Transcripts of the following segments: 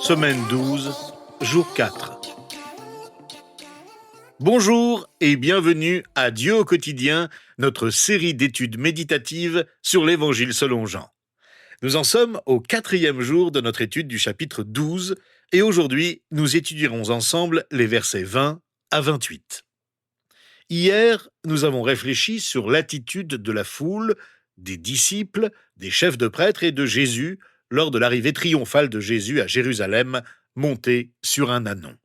Semaine 12, jour 4. Bonjour et bienvenue à Dieu au quotidien, notre série d'études méditatives sur l'Évangile selon Jean. Nous en sommes au 4e jour de notre étude du chapitre 12 et aujourd'hui nous étudierons ensemble les versets 20 à 28. Hier, nous avons réfléchi sur l'attitude de la foule, des disciples, des chefs de prêtres et de Jésus lors de l'arrivée triomphale de Jésus à Jérusalem, monté sur un ânon.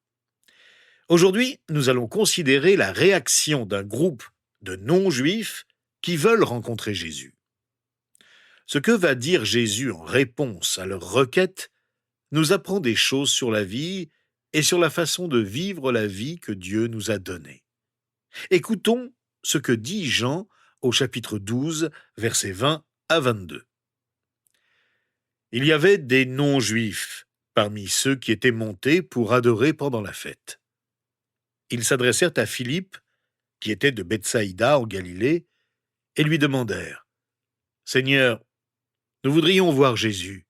Aujourd'hui, nous allons considérer la réaction d'un groupe de non-juifs qui veulent rencontrer Jésus. Ce que va dire Jésus en réponse à leur requête nous apprend des choses sur la vie et sur la façon de vivre la vie que Dieu nous a donnée. Écoutons ce que dit Jean au chapitre 12, versets 20 à 22. Il y avait des non-juifs parmi ceux qui étaient montés pour adorer pendant la fête. Ils s'adressèrent à Philippe, qui était de Bethsaïda en Galilée, et lui demandèrent « Seigneur, nous voudrions voir Jésus. »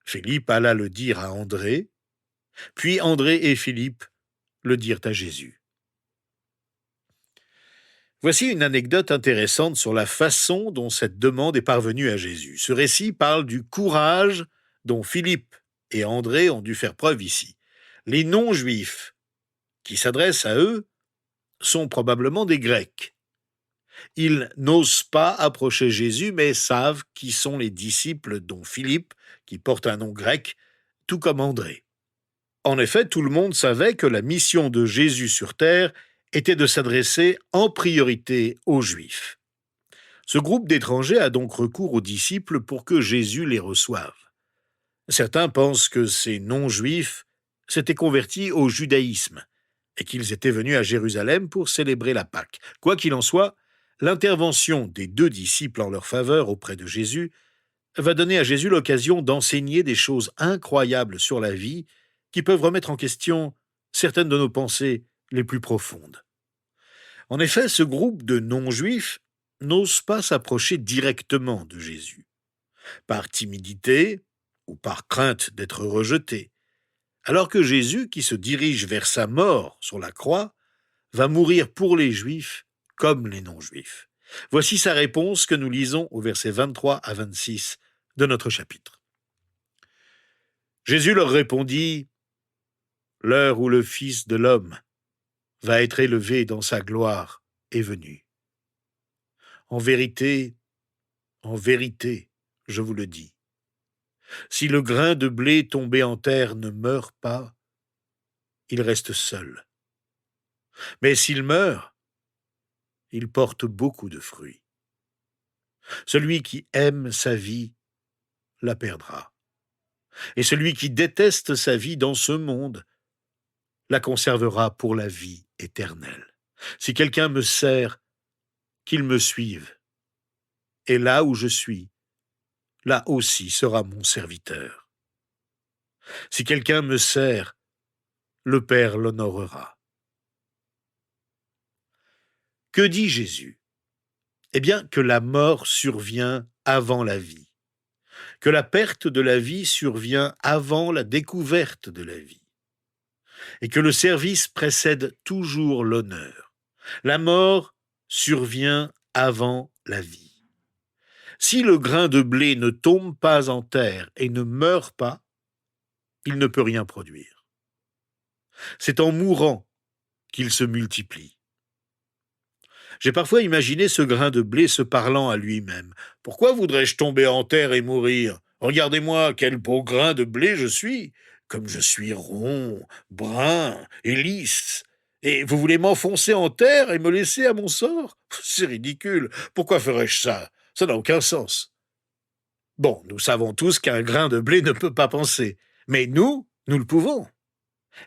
Philippe alla le dire à André, puis André et Philippe le dirent à Jésus. Voici une anecdote intéressante sur la façon dont cette demande est parvenue à Jésus. Ce récit parle du courage dont Philippe et André ont dû faire preuve ici. Les non-juifs qui s'adressent à eux sont probablement des Grecs. Ils n'osent pas approcher Jésus, mais savent qui sont les disciples dont Philippe, qui porte un nom grec, tout comme André. En effet, tout le monde savait que la mission de Jésus sur terre était de s'adresser en priorité aux Juifs. Ce groupe d'étrangers a donc recours aux disciples pour que Jésus les reçoive. Certains pensent que ces non-juifs s'étaient convertis au judaïsme et qu'ils étaient venus à Jérusalem pour célébrer la Pâque. Quoi qu'il en soit, l'intervention des deux disciples en leur faveur auprès de Jésus va donner à Jésus l'occasion d'enseigner des choses incroyables sur la vie qui peuvent remettre en question certaines de nos pensées les plus profondes. En effet, ce groupe de non-juifs n'ose pas s'approcher directement de Jésus, par timidité ou par crainte d'être rejeté, alors que Jésus, qui se dirige vers sa mort sur la croix, va mourir pour les Juifs comme les non-juifs. Voici sa réponse que nous lisons au verset 23 à 26 de notre chapitre. Jésus leur répondit « L'heure où le Fils de l'homme va être élevé dans sa gloire est venue. En vérité, je vous le dis, si le grain de blé tombé en terre ne meurt pas, il reste seul. Mais s'il meurt, il porte beaucoup de fruits. Celui qui aime sa vie la perdra. Et celui qui déteste sa vie dans ce monde la conservera pour la vie éternelle. Si quelqu'un me sert, qu'il me suive. Et là où je suis, là aussi sera mon serviteur. Si quelqu'un me sert, le Père l'honorera. » Que dit Jésus ? Eh bien, que la mort survient avant la vie, que la perte de la vie survient avant la découverte de la vie, et que le service précède toujours l'honneur. La mort survient avant la vie. Si le grain de blé ne tombe pas en terre et ne meurt pas, il ne peut rien produire. C'est en mourant qu'il se multiplie. J'ai parfois imaginé ce grain de blé se parlant à lui-même. « Pourquoi voudrais-je tomber en terre et mourir ? Regardez-moi, quel beau grain de blé je suis, comme je suis rond, brun et lisse. Et vous voulez m'enfoncer en terre et me laisser à mon sort ? C'est ridicule. Pourquoi ferais-je ça ? Ça n'a aucun sens. » Bon, nous savons tous qu'un grain de blé ne peut pas penser, mais nous le pouvons.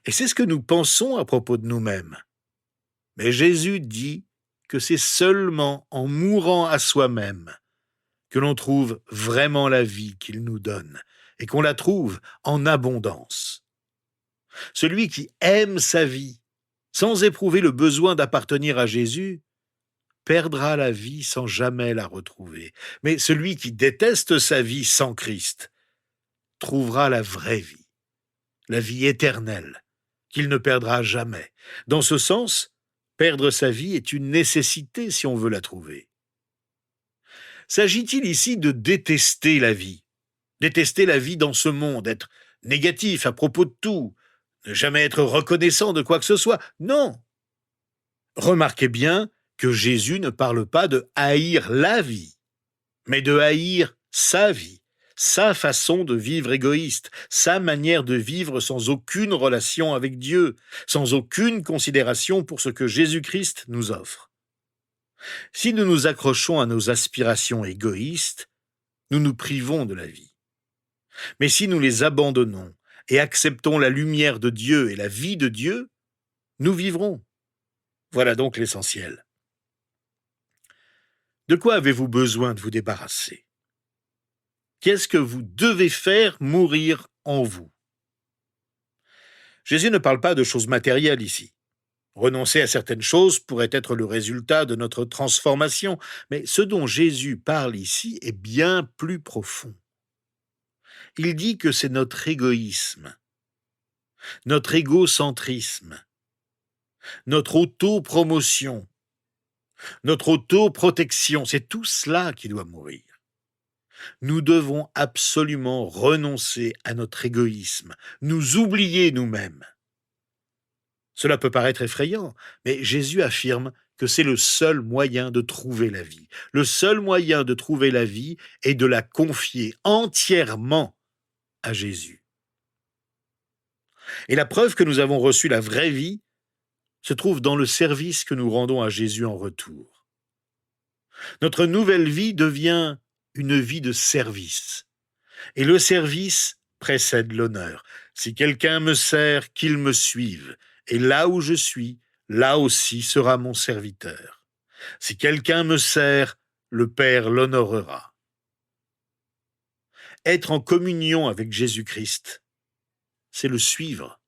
Et c'est ce que nous pensons à propos de nous-mêmes. Mais Jésus dit que c'est seulement en mourant à soi-même que l'on trouve vraiment la vie qu'il nous donne et qu'on la trouve en abondance. Celui qui aime sa vie sans éprouver le besoin d'appartenir à Jésus perdra la vie sans jamais la retrouver. Mais celui qui déteste sa vie sans Christ trouvera la vraie vie la vie éternelle, qu'il ne perdra jamais. Dans ce sens, perdre sa vie est une nécessité si on veut la trouver. S'agit-il ici de détester la vie? Détester la vie dans ce monde, être négatif à propos de tout, ne jamais être reconnaissant de quoi que ce soit? Non. Remarquez bien que Jésus ne parle pas de haïr la vie, mais de haïr sa vie, sa façon de vivre égoïste, sa manière de vivre sans aucune relation avec Dieu, sans aucune considération pour ce que Jésus-Christ nous offre. Si nous nous accrochons à nos aspirations égoïstes, nous nous privons de la vie. Mais si nous les abandonnons et acceptons la lumière de Dieu et la vie de Dieu, nous vivrons. Voilà donc l'essentiel. De quoi avez-vous besoin de vous débarrasser? Qu'est-ce que vous devez faire mourir en vous? Jésus ne parle pas de choses matérielles ici. Renoncer à certaines choses pourrait être le résultat de notre transformation, mais ce dont Jésus parle ici est bien plus profond. Il dit que c'est notre égoïsme, notre égocentrisme, notre autopromotion, notre autoprotection, c'est tout cela qui doit mourir. Nous devons absolument renoncer à notre égoïsme, nous oublier nous-mêmes. Cela peut paraître effrayant, mais Jésus affirme que c'est le seul moyen de trouver la vie. Le seul moyen de trouver la vie est de la confier entièrement à Jésus. Et la preuve que nous avons reçu la vraie vie se trouve dans le service que nous rendons à Jésus en retour. Notre nouvelle vie devient une vie de service. Et le service précède l'honneur. Si quelqu'un me sert, qu'il me suive. Et là où je suis, là aussi sera mon serviteur. Si quelqu'un me sert, le Père l'honorera. Être en communion avec Jésus-Christ, c'est le suivre.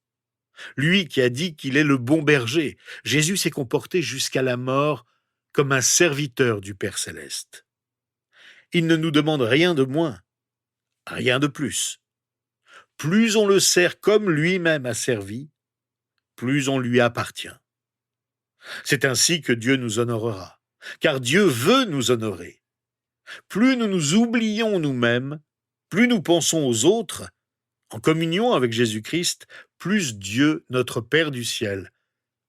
Lui qui a dit qu'il est le bon berger, Jésus s'est comporté jusqu'à la mort comme un serviteur du Père céleste. Il ne nous demande rien de moins, rien de plus. Plus on le sert comme lui-même a servi, plus on lui appartient. C'est ainsi que Dieu nous honorera, car Dieu veut nous honorer. Plus nous nous oublions nous-mêmes, plus nous pensons aux autres, en communion avec Jésus-Christ, plus Dieu, notre Père du ciel,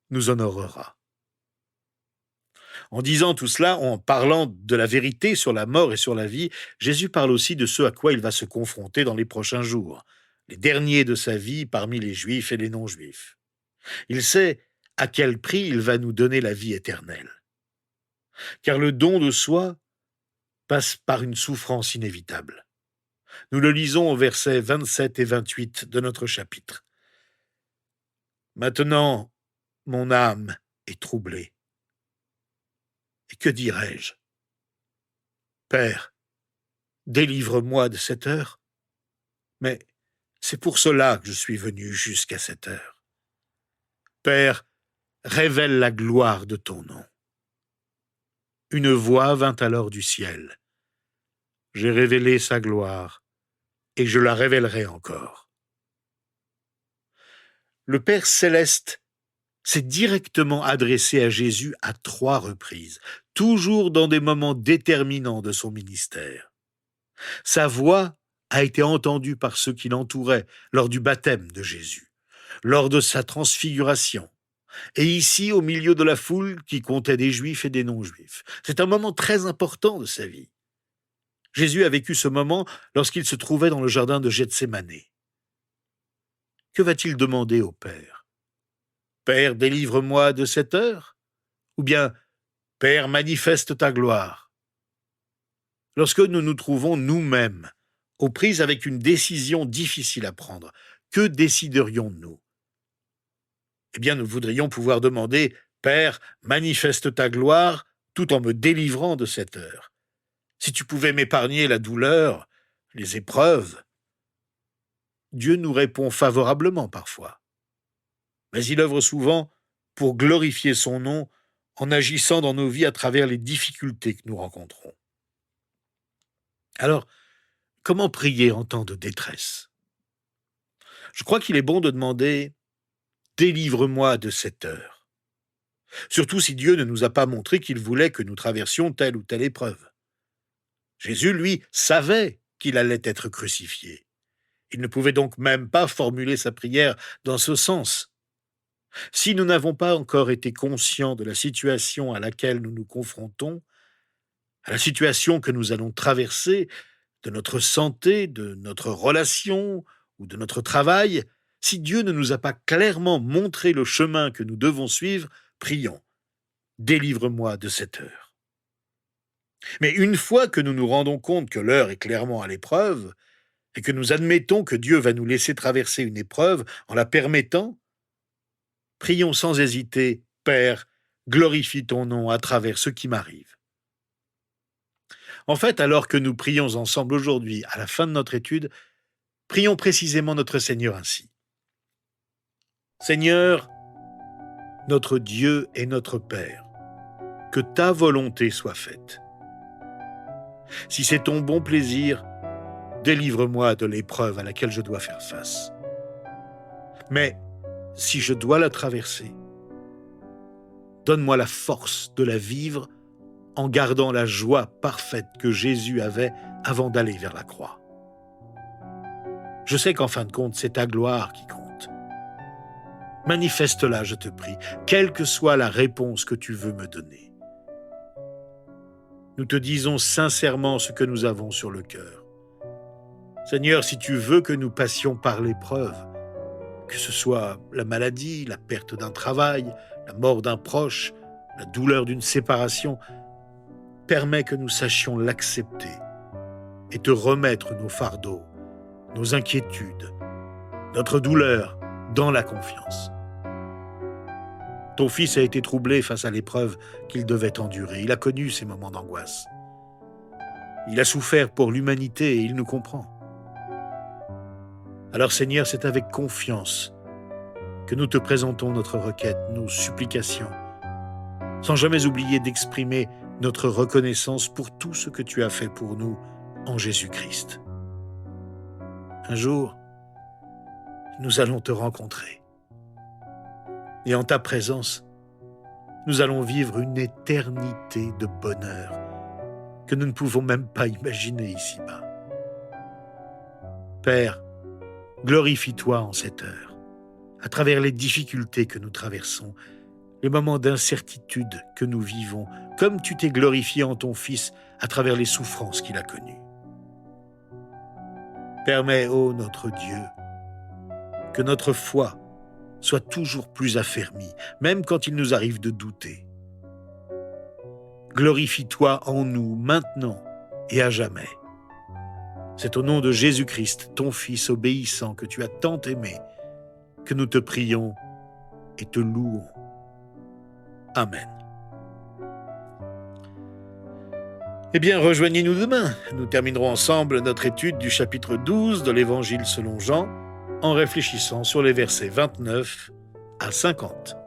nous honorera. En disant tout cela, en parlant de la vérité sur la mort et sur la vie, Jésus parle aussi de ce à quoi il va se confronter dans les prochains jours, les derniers de sa vie parmi les Juifs et les non-Juifs. Il sait à quel prix il va nous donner la vie éternelle. Car le don de soi passe par une souffrance inévitable. Nous le lisons aux versets 27 et 28 de notre chapitre. Maintenant, mon âme est troublée. Et que dirais-je? Père, délivre-moi de cette heure. Mais c'est pour cela que je suis venu jusqu'à cette heure. Père, révèle la gloire de ton nom. Une voix vint alors du ciel. J'ai révélé sa gloire, et je la révélerai encore. Le Père céleste s'est directement adressé à Jésus à 3 reprises, toujours dans des moments déterminants de son ministère. Sa voix a été entendue par ceux qui l'entouraient lors du baptême de Jésus, lors de sa transfiguration, et ici au milieu de la foule qui comptait des Juifs et des non-Juifs. C'est un moment très important de sa vie. Jésus a vécu ce moment lorsqu'il se trouvait dans le jardin de Gethsémane. Que va-t-il demander au Père? Père, délivre-moi de cette heure? Ou bien, Père, manifeste ta gloire? Lorsque nous nous trouvons nous-mêmes aux prises avec une décision difficile à prendre, que déciderions-nous? Eh bien, nous voudrions pouvoir demander « Père, manifeste ta gloire tout en me délivrant de cette heure. Si tu pouvais m'épargner la douleur, les épreuves. » Dieu nous répond favorablement parfois. Mais il œuvre souvent pour glorifier son nom en agissant dans nos vies à travers les difficultés que nous rencontrons. Alors, comment prier en temps de détresse? Je crois qu'il est bon de demander « Délivre-moi de cette heure ». Surtout si Dieu ne nous a pas montré qu'il voulait que nous traversions telle ou telle épreuve. Jésus, lui, savait qu'il allait être crucifié. Il ne pouvait donc même pas formuler sa prière dans ce sens. Si nous n'avons pas encore été conscients de la situation à laquelle nous nous confrontons, à la situation que nous allons traverser, de notre santé, de notre relation ou de notre travail, si Dieu ne nous a pas clairement montré le chemin que nous devons suivre, prions. Délivre-moi de cette heure. Mais une fois que nous nous rendons compte que l'heure est clairement à l'épreuve, et que nous admettons que Dieu va nous laisser traverser une épreuve en la permettant, prions sans hésiter, Père, glorifie ton nom à travers ce qui m'arrive. En fait, alors que nous prions ensemble aujourd'hui, à la fin de notre étude, prions précisément notre Seigneur ainsi. Seigneur, notre Dieu et notre Père, que ta volonté soit faite. Si c'est ton bon plaisir, délivre-moi de l'épreuve à laquelle je dois faire face. Mais si je dois la traverser, donne-moi la force de la vivre en gardant la joie parfaite que Jésus avait avant d'aller vers la croix. Je sais qu'en fin de compte, c'est ta gloire qui compte. Manifeste-la, je te prie, quelle que soit la réponse que tu veux me donner. Nous te disons sincèrement ce que nous avons sur le cœur. Seigneur, si tu veux que nous passions par l'épreuve, que ce soit la maladie, la perte d'un travail, la mort d'un proche, la douleur d'une séparation, permets que nous sachions l'accepter et te remettre nos fardeaux, nos inquiétudes, notre douleur dans la confiance. Ton fils a été troublé face à l'épreuve qu'il devait endurer. Il a connu ces moments d'angoisse. Il a souffert pour l'humanité et il nous comprend. Alors Seigneur, c'est avec confiance que nous te présentons notre requête, nos supplications, sans jamais oublier d'exprimer notre reconnaissance pour tout ce que tu as fait pour nous en Jésus-Christ. Un jour, nous allons te rencontrer. Et en ta présence, nous allons vivre une éternité de bonheur que nous ne pouvons même pas imaginer ici-bas. Père, glorifie-toi en cette heure, à travers les difficultés que nous traversons, les moments d'incertitude que nous vivons, comme tu t'es glorifié en ton Fils à travers les souffrances qu'il a connues. Permets, ô notre Dieu, que notre foi soit toujours plus affermie, même quand il nous arrive de douter. Glorifie-toi en nous maintenant et à jamais. C'est au nom de Jésus-Christ, ton Fils obéissant que tu as tant aimé, que nous te prions et te louons. Amen. Eh bien, rejoignez-nous demain. Nous terminerons ensemble notre étude du chapitre 12 de l'Évangile selon Jean, en réfléchissant sur les versets 29 à 50.